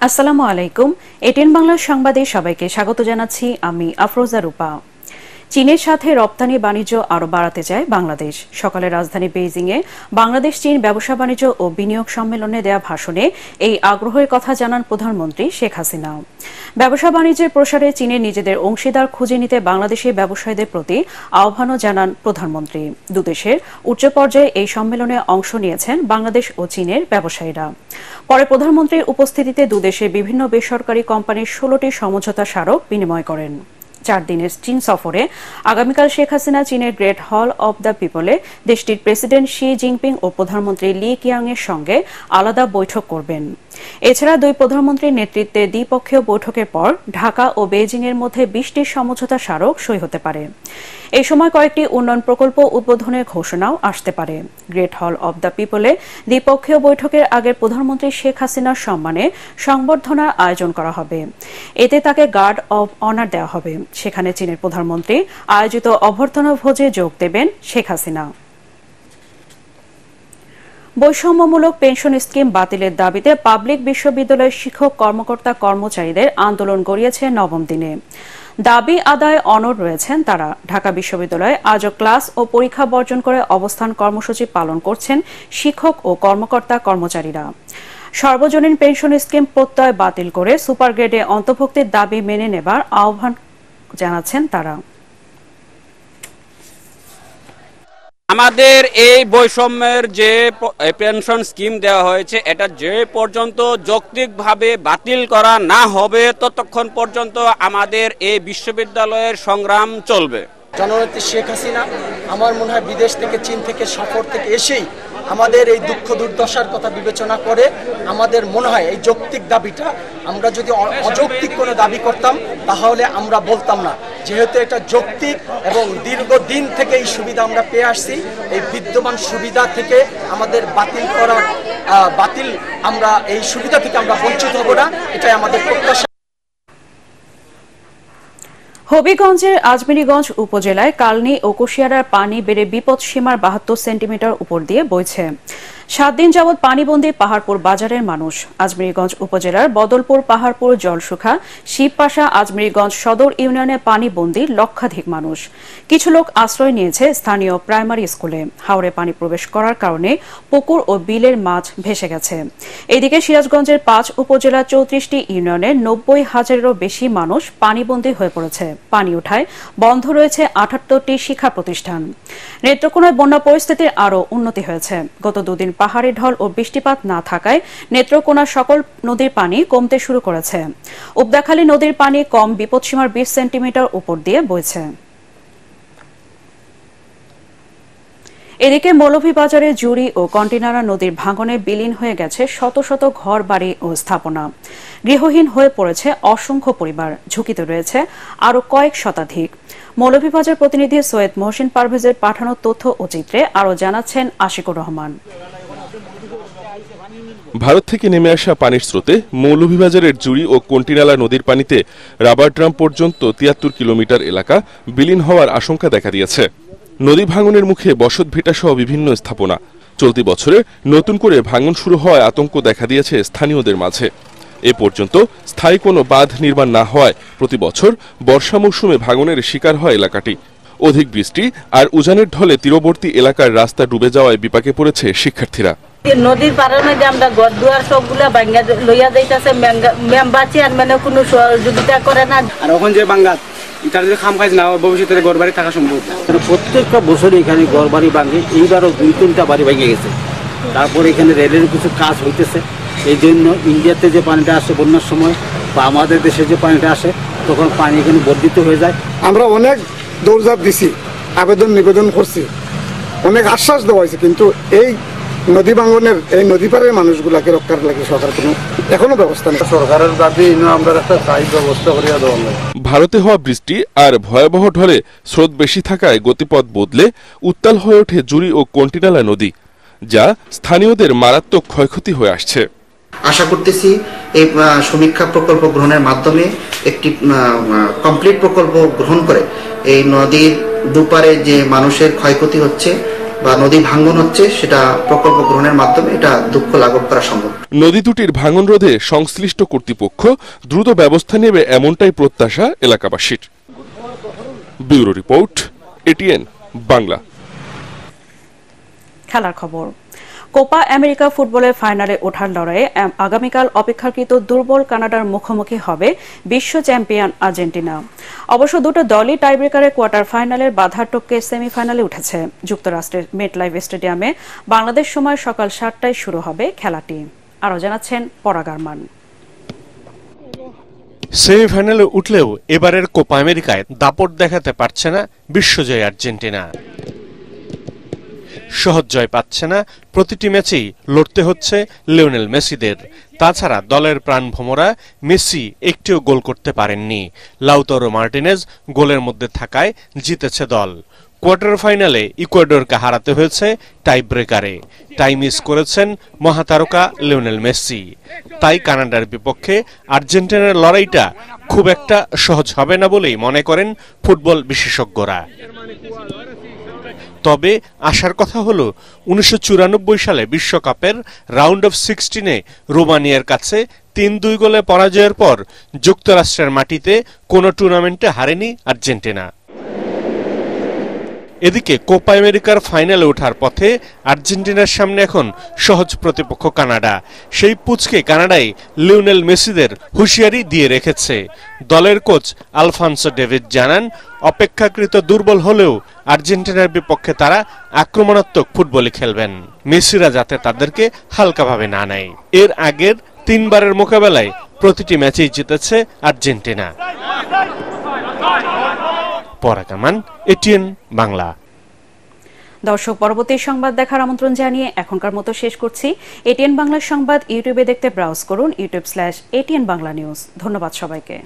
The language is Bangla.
আসসালামু আলাইকুম। এটিএন বাংলা সংবাদে সবাইকে স্বাগত জানাচ্ছি আমি আফরোজা রূপা। চীনের সাথে রপ্তানি বাণিজ্য আরও বাড়াতে চায় বাংলাদেশ। সকালে রাজধানী বেইজিংয়ে বাংলাদেশ চীন ব্যবসা বাণিজ্য ও বিনিয়োগ সম্মেলনে দেয়া ভাষণে এই আগ্রহের কথা জানান প্রধানমন্ত্রী শেখ হাসিনা। ব্যবসা বাণিজ্যের প্রসারে চীনের নিজেদের অংশীদার খুঁজে নিতে বাংলাদেশি ব্যবসায়ীদের প্রতি আহ্বানও জানান প্রধানমন্ত্রী। দুদেশের উচ্চ পর্যায়ে এই সম্মেলনে অংশ নিয়েছেন বাংলাদেশ ও চীনের ব্যবসায়ীরা। পরে প্রধানমন্ত্রীর উপস্থিতিতে দুদেশের বিভিন্ন বেসরকারি কোম্পানির 16টি সমঝোতা স্মারক বিনিময় করেন। 4 দিনের চীন সফরে আগামীকাল শেখ হাসিনা চীনের গ্রেট হল অব দ্য পিপলে দেশটির প্রেসিডেন্ট শি জিনপিং ও প্রধানমন্ত্রী লি কিয়াং এর সঙ্গে আলাদা বৈঠক করবেন। এছাড়া দুই প্রধানমন্ত্রীর নেতৃত্বে দ্বিপক্ষীয় বৈঠকের পর ঢাকা ও বেইজিং এর মধ্যে 20টি সমঝোতা স্মারক সই হতে পারে। এই সময় কয়েকটি উন্নয়ন প্রকল্প উদ্বোধনের ঘোষণাও আসতে পারে। গ্রেট হল অব দ্য পিপলে দ্বিপক্ষীয় বৈঠকের আগে প্রধানমন্ত্রী শেখ হাসিনার সম্মানে সংবর্ধনার আয়োজন করা হবে। এতে তাকে গার্ড অব অনার দেওয়া হবে। সেখানে চীনের প্রধানমন্ত্রী আয়োজিত অভ্যর্থনা ভোজে যোগ দেবেন শেখ হাসিনা। বৈষম্যমূলক পেনশন স্কিম বাতিলের দাবিতে পাবলিক বিশ্ববিদ্যালয়ের শিক্ষক কর্মকর্তা কর্মচারীদের আন্দোলন গড়িয়েছে 9ম দিনে। দাবি আদায় অনড় রয়েছেন তারা। ঢাকা বিশ্ববিদ্যালয়ে আজও ক্লাস ও পরীক্ষা বর্জন করে অবস্থান কর্মসূচি পালন করছেন শিক্ষক ও কর্মকর্তা কর্মচারীরা। সর্বজনীন পেনশন স্কিম প্রত্যয় বাতিল করে সুপার গ্রেডে অন্তর্ভুক্তির দাবি মেনে নেবার আহ্বান জানাচ্ছেন তারা। আমাদের এই বৈষম্যের যে পেনশন স্কিম দেওয়া হয়েছে এটা যে পর্যন্ত যৌক্তিকভাবে বাতিল করা না হবে ততক্ষণ পর্যন্ত আমাদের এই বিশ্ববিদ্যালয়ের সংগ্রাম চলবে। জননেত্রী শেখ হাসিনা আমার মনে হয় বিদেশ থেকে চীন থেকে সফর থেকে এসেই আমাদের এই দুঃখ দুর্দশার কথা বিবেচনা করে আমাদের মনে হয় এই যৌক্তিক দাবিটা, আমরা যদি অযৌক্তিক কোনো দাবি করতাম তাহলে আমরা বলতাম না। যেহেতু এটা যৌক্তিক এবং দীর্ঘদিন থেকে এই সুবিধা আমরা পেয়ে আসছি, এই বিদ্যমান সুবিধা থেকে আমাদের আমরা এই সুবিধা থেকে আমরা বঞ্চিত হব না, এটাই আমাদের প্রত্যাশা। হবিগঞ্জের আজমিরীগঞ্জ উপজেলায় কালনী ও কুশিয়ারার পানি বেড়ে বিপদ সীমার 72 সেন্টিমিটার উপর দিয়ে বইছে। 7 দিন যাবৎ পানিবন্দী পাহাড়পুর বাজারের মানুষ। আজমিরীগঞ্জ উপজেলার বদলপুর পাহাড়পুর জলসুখা শিবপাশা আজমিরীগঞ্জ সদর ইউনিয়নে পানিবন্দী লক্ষাধিক মানুষ। কিছু লোক আশ্রয় নিয়েছে স্থানীয় প্রাইমারি স্কুলে। হাওরে পানি প্রবেশ করার কারণে পুকুর ও বিলের মাছ ভেসে গেছে। এদিকে সিরাজগঞ্জের 5 উপজেলা 34টি ইউনিয়নের 90,000-এরও বেশি মানুষ পানিবন্দী হয়ে পড়েছে। পানি ওঠায় বন্ধ রয়েছে 78টি শিক্ষা প্রতিষ্ঠান। নেত্রকোনায় বন্যা পরিস্থিতির আরও উন্নতি হয়েছে। গত 2 দিন পাহাড়ি ঢল ও বৃষ্টিপাত না থাকায় নেত্রকোনার সকল নদীর পানি কমতে শুরু করেছে। উবদাখালী নদীর পানি কম বিপদসীমার 20 সেন্টিমিটার উপর দিয়ে বইছে। এদিকে মৌলভীবাজারে জুড়ি ও কন্টেনারা নদীর ভাঙনে বিলীন হয়ে গেছে শত শত ঘর বাড়ি ও স্থাপনা। গৃহহীন হয়ে পড়েছে অসংখ্য পরিবার। ঝুঁকিতে রয়েছে আরও কয়েক শতাধিক। মৌলভীবাজার প্রতিনিধি সৈয়দ মহসিন পারভেজের পাঠানো তথ্য ও চিত্রে আরও জানাচ্ছেন আশিকুর রহমান। ভারত থেকে নেমে আসা পানির স্রোতে মৌলভীবাজারের জুড়ি ও কন্টিনালা নদীর পানিতে রাবার ড্রাম পর্যন্ত 73 কিলোমিটার এলাকা বিলীন হওয়ার আশঙ্কা দেখা দিয়েছে। নদী ভাঙনের মুখে বসত ভিটা সহ বিভিন্ন স্থাপনা। চলতি বছরে নতুন করে ভাঙন শুরু হওয়ায় আতঙ্ক দেখা দিয়েছে স্থানীয়দের মাঝে। এ পর্যন্ত স্থায়ী কোনো বাঁধ নির্মাণ না হওয়ায় প্রতি বছর বর্ষা মৌসুমে ভাঙনের শিকার হয় এলাকাটি। অধিক বৃষ্টি আর উজানের ঢলে তীরবর্তী এলাকার রাস্তা ডুবে যাওয়ায় বিপাকে পড়েছে শিক্ষার্থীরা। নদীর পাড়ের মধ্যে আমরা ঘর দুয়ার সবগুলা ভাঙ্গা লইয়া যাইতেছে, মেম্বার চেয়ারম্যানে কোনো সহযোগিতা করে না। আর এখন যে বাঙ্গাত এটা যদি খাম খাইজ না ভবিষ্যতে ঘর বাড়ি থাকা সম্ভব না। প্রত্যেকটা বছরই এখানে ঘর বাড়ি ভাঙে, এইবারও 2-3টা বাড়ি ভেঙে গেছে। তারপর এখানে রেলের কিছু কাজ হইতেছে, এই জন্য ইন্ডিয়াতে যে পানিটা আসে বন্যার সময় বা আমাদের দেশে যে পানিটা আসে তখন পানি এখানে বর্ধিত হয়ে যায়। আমরা অনেক দৌড়ঝাঁপ দিছি, আবেদন নিবেদন করছি, অনেক আশ্বাস দেওয়া হয়েছে, কিন্তু এই নদী ভাঙনের এই নদী পাড়ের মানুষগুলাকে রক্ষার লাগে সরকার কোনো এখনো ব্যবস্থা নেই। সরকারের দাবি আমরা একটা স্থায়ী ব্যবস্থা করিয়া দেওয়া হয়। ভারতে হওয়া বৃষ্টি আর ভয়াবহ ঢলে স্রোত বেশি থাকায় গতিপথ বদলে উত্তাল হয়ে ওঠে জুড়ি ও কন্টিনালা নদী, যা স্থানীয়দের মারাত্মক ক্ষয়ক্ষতি হয়ে আসছে। আশা করতেছি এই সমীক্ষা প্রকল্প গ্রহণের মাধ্যমে একটি কমপ্লিট প্রকল্প গ্রহণ করে এই নদীর দুপারে যে মানুষের ক্ষয়ক্ষতি হচ্ছে বা নদী ভাঙ্গন হচ্ছে সেটা প্রকল্প গ্রহণের মাধ্যমে এটা দুঃখ লাঘব করা সম্ভব। নদী দুটির ভাঙন রোধে সংশ্লিষ্ট কর্তৃপক্ষ দ্রুত ব্যবস্থা নেবে এমনটাই প্রত্যাশা এলাকাবাসীর। Bureau report, ATN Bangla. খেলার খবর। কোপা আমেরিকা ফুটবলের ফাইনালে ওঠার লড়াইয়ে আগামীকাল অপেক্ষাকৃত দুর্বল কানাডার মুখোমুখি হবে বিশ্ব চ্যাম্পিয়ন আর্জেন্টিনা। অবশ্য দুটো দলই টাইব্রেকারে কোয়ার্টার ফাইনালের বাধা টপকে সেমিফাইনালে উঠেছে। যুক্তরাষ্ট্রের মেটলাইফ স্টেডিয়ামে বাংলাদেশ সময় সকাল 7টায় শুরু হবে খেলাটি। আরও জানাচ্ছেন পরাগ আরমান। সেমিফাইনালে উঠলেও এবারের কোপা আমেরিকায় দাপট দেখাতে পারছে না বিশ্বজয়ী আর্জেন্টিনা। সহজ জয় পাচ্ছে না, প্রতিটি ম্যাচেই লড়তে হচ্ছে লিওনেল মেসিদের। তাছাড়া দলের প্রাণভোমরা মেসি একটিও গোল করতে পারেননি। লাউতারো মার্টিনেজ গোলের মধ্যে থাকায় জিতেছে দল। কোয়ার্টার ফাইনালে ইকুয়েডরকে হারাতে হয়েছে টাই ব্রেকারে। টাই মিস করেছেন মহাতারকা লিওনেল মেসি। তাই কানাডার বিপক্ষে আর্জেন্টিনার লড়াইটা খুব একটা সহজ হবে না বলেই মনে করেন ফুটবল বিশেষজ্ঞরা। তবে আসার কথা হলো 1994 সালে বিশ্বকাপের রাউন্ড অফ 16-এ রোমানিয়ার কাছে 3-2 গোলে পরাজয়ের পর যুক্তরাষ্ট্রের মাটিতে কোনো টুর্নামেন্টে হারেনি আর্জেন্টিনা। এদিকে কোপা আমেরিকার ফাইনালে ওঠার পথে আর্জেন্টিনার সামনে এখন সহজ প্রতিপক্ষ কানাডা। সেই পুচকে কানাডায় লিওনেল মেসিদের হুঁশিয়ারি দিয়ে রেখেছে। দলের কোচ আলফানসো ডেভিড জানান, অপেক্ষাকৃত দুর্বল হলেও আর্জেন্টিনার বিপক্ষে তারা আক্রমণাত্মক ফুটবলই খেলবেন। মেসিরা যাতে তাদেরকে হালকাভাবে না নেয়। এর আগের 3 বারের মোকাবেলায় প্রতিটি ম্যাচেই জিতেছে আর্জেন্টিনা। পরাগ আরমান, এটিএন বাংলা। দর্শক, পরবর্তী সংবাদ দেখার আমন্ত্রণ জানিয়ে এখনকার মতো শেষ করছি। এটিএন বাংলার সংবাদ ইউটিউবে দেখতে ব্রাউজ করুন youtube/ATN Bangla News। ধন্যবাদ সবাইকে।